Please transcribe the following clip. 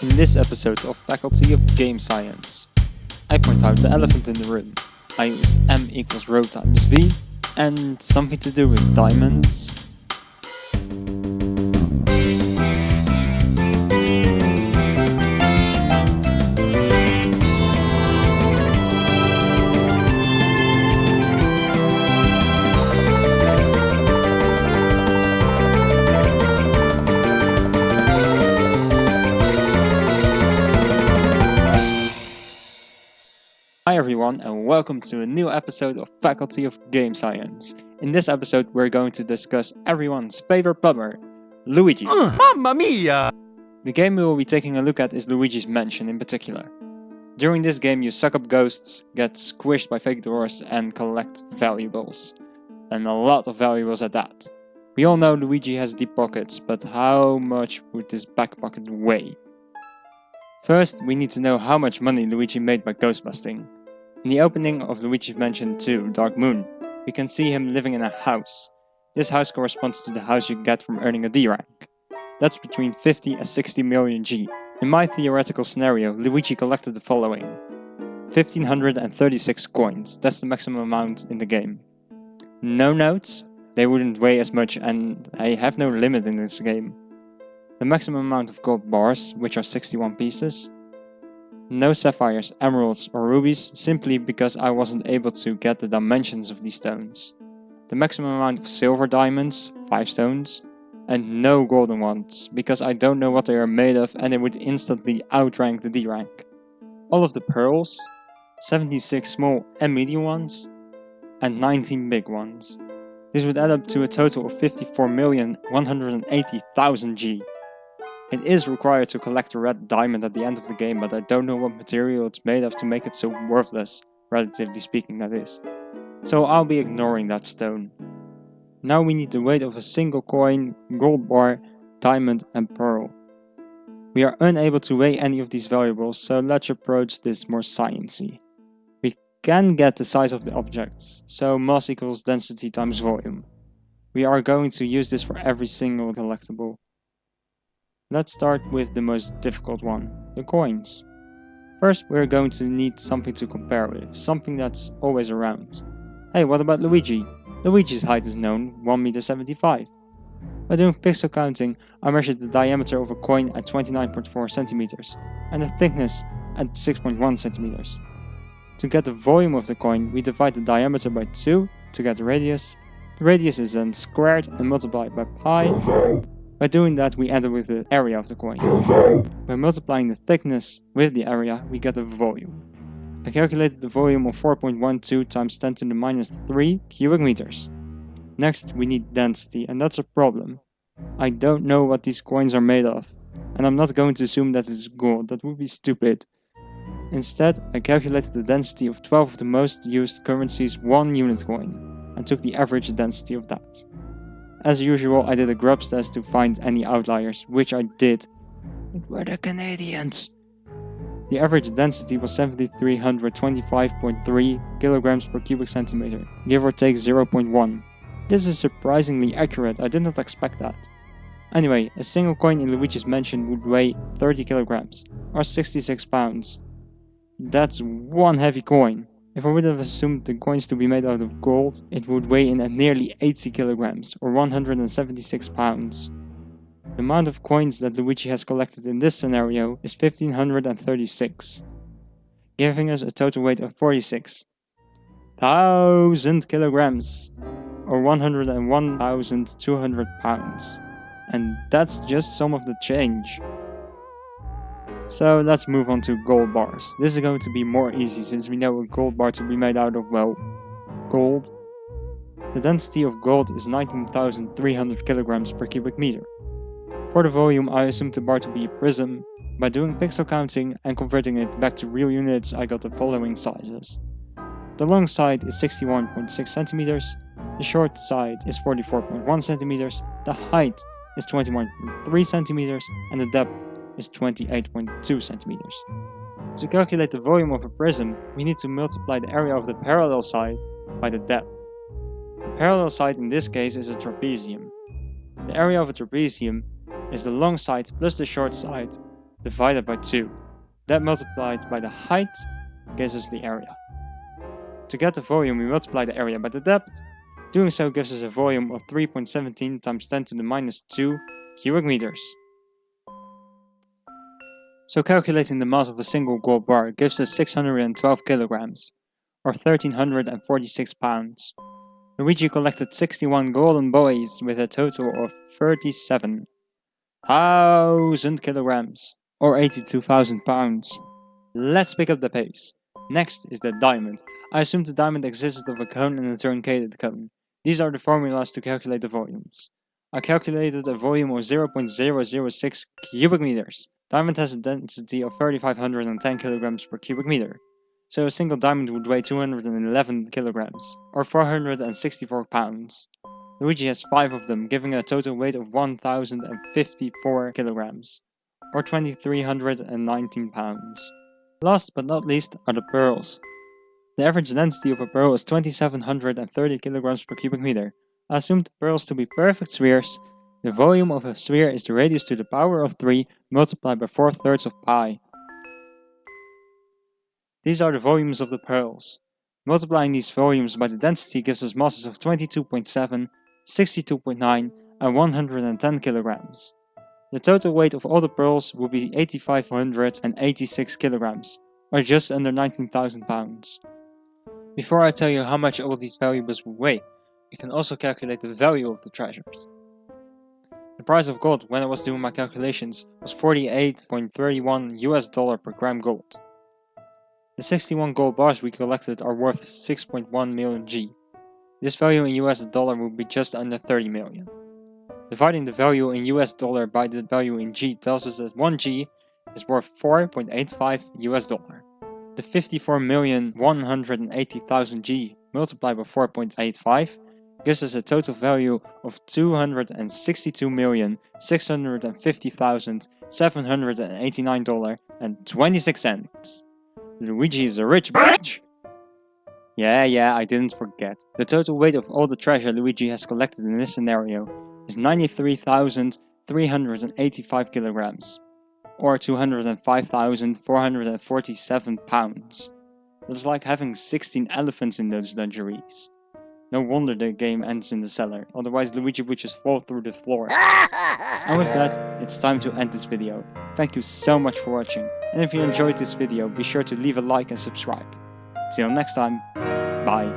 In this episode of Faculty of Game Science, I point out the elephant in the room. I use m equals rho times v and something to do with diamonds. Hi everyone and welcome to a new episode of Faculty of Game Science. In this episode we're going to discuss everyone's favorite plumber, Luigi. Mamma mia! The game we will be taking a look at is Luigi's Mansion in particular. During this game you suck up ghosts, get squished by fake doors and collect valuables. And a lot of valuables at that. We all know Luigi has deep pockets, but how much would this back pocket weigh? First, we need to know how much money Luigi made by ghostbusting. In the opening of Luigi's Mansion 2, Dark Moon, we can see him living in a house. This house corresponds to the house you get from earning a D rank. That's between 50 and 60 million G. In my theoretical scenario, Luigi collected the following: 1536 coins, that's the maximum amount in the game. No notes, they wouldn't weigh as much and I have no limit in this game. The maximum amount of gold bars, which are 61 pieces. No sapphires, emeralds or rubies, simply because I wasn't able to get the dimensions of these stones. The maximum amount of silver diamonds, 5 stones. And no golden ones, because I don't know what they are made of and they would instantly outrank the D rank. All of the pearls, 76 small and medium ones, and 19 big ones. This would add up to a total of 54,180,000 G. It is required to collect a red diamond at the end of the game, but I don't know what material it's made of to make it so worthless, relatively speaking that is. So I'll be ignoring that stone. Now we need the weight of a single coin, gold bar, diamond and pearl. We are unable to weigh any of these valuables, so let's approach this more sciencey. We can get the size of the objects, so mass equals density times volume. We are going to use this for every single collectible. Let's start with the most difficult one, the coins. First we're going to need something to compare with, something that's always around. Hey, what about Luigi? Luigi's height is known, 1m75. By doing pixel counting, I measured the diameter of a coin at 29.4 cm and the thickness at 6.1 cm. To get the volume of the coin, we divide the diameter by 2 to get the radius. The radius is then squared and multiplied by pi. By doing that, we end up with the area of the coin. By multiplying the thickness with the area, we get the volume. I calculated the volume of 4.12 times 10 to the minus 3 cubic meters. Next, we need density, and that's a problem. I don't know what these coins are made of, and I'm not going to assume that it's gold, that would be stupid. Instead, I calculated the density of 12 of the most used currencies 1 unit coin, and took the average density of that. As usual, I did a grubs test to find any outliers, which I did. It were the Canadians. The average density was 7,325.3 kilograms per cubic centimeter, give or take 0.1. This is surprisingly accurate, I did not expect that. Anyway, a single coin in Luigi's Mansion would weigh 30 kilograms, or 66 pounds. That's one heavy coin. If I would have assumed the coins to be made out of gold, it would weigh in at nearly 80 kilograms, or 176 pounds. The amount of coins that Luigi has collected in this scenario is 1536, giving us a total weight of 46,000 kilograms, or 101,200 pounds. And that's just some of the change. So let's move on to gold bars. This is going to be more easy since we know a gold bar to be made out of, well, gold. The density of gold is 19,300 kilograms per cubic meter. For the volume, I assumed the bar to be a prism. By doing pixel counting and converting it back to real units, I got the following sizes. The long side is 61.6 centimeters, the short side is 44.1 centimeters, the height is 21.3 centimeters, and the depth is 28.2 centimeters. To calculate the volume of a prism, we need to multiply the area of the parallel side by the depth. The parallel side in this case is a trapezium. The area of a trapezium is the long side plus the short side, divided by 2. That multiplied by the height gives us the area. To get the volume, we multiply the area by the depth. Doing so gives us a volume of 3.17 times 10 to the minus 2 cubic meters. So calculating the mass of a single gold bar gives us 612 kilograms, or 1346 pounds. Luigi collected 61 golden boys with a total of 37,000 kilograms, or 82,000 pounds. Let's pick up the pace. Next is the diamond. I assumed the diamond consisted of a cone and a truncated cone. These are the formulas to calculate the volumes. I calculated a volume of 0.006 cubic meters. Diamond has a density of 3,510 kilograms per cubic meter. So a single diamond would weigh 211 kilograms, or 464 pounds. Luigi has 5 of them, giving a total weight of 1,054 kilograms, or 2,319 pounds. Last but not least are the pearls. The average density of a pearl is 2,730 kilograms per cubic meter. I assumed the pearls to be perfect spheres. The volume of a sphere is the radius to the power of 3 multiplied by 4/3 of pi. These are the volumes of the pearls. Multiplying these volumes by the density gives us masses of 22.7, 62.9 and 110 kilograms. The total weight of all the pearls will be 8,586 kilograms, or just under 19,000 pounds. Before I tell you how much all these valuables will weigh, you can also calculate the value of the treasures. The price of gold when I was doing my calculations was $48.31 per gram gold. The 61 gold bars we collected are worth 6.1 million G. This value in US dollar would be just under 30 million. Dividing the value in US dollar by the value in G tells us that 1 G is worth 4.85 US dollar. The 54,180,000 G multiplied by 4.85 gives us a total value of $262,650,789.26. Luigi is a rich bitch! Yeah, I didn't forget. The total weight of all the treasure Luigi has collected in this scenario is 93,385 kilograms, or 205,447 pounds. That's like having 16 elephants in those dungarees. No wonder the game ends in the cellar, otherwise Luigi would just fall through the floor. And with that, it's time to end this video. Thank you so much for watching, and if you enjoyed this video, be sure to leave a like and subscribe. Till next time, bye.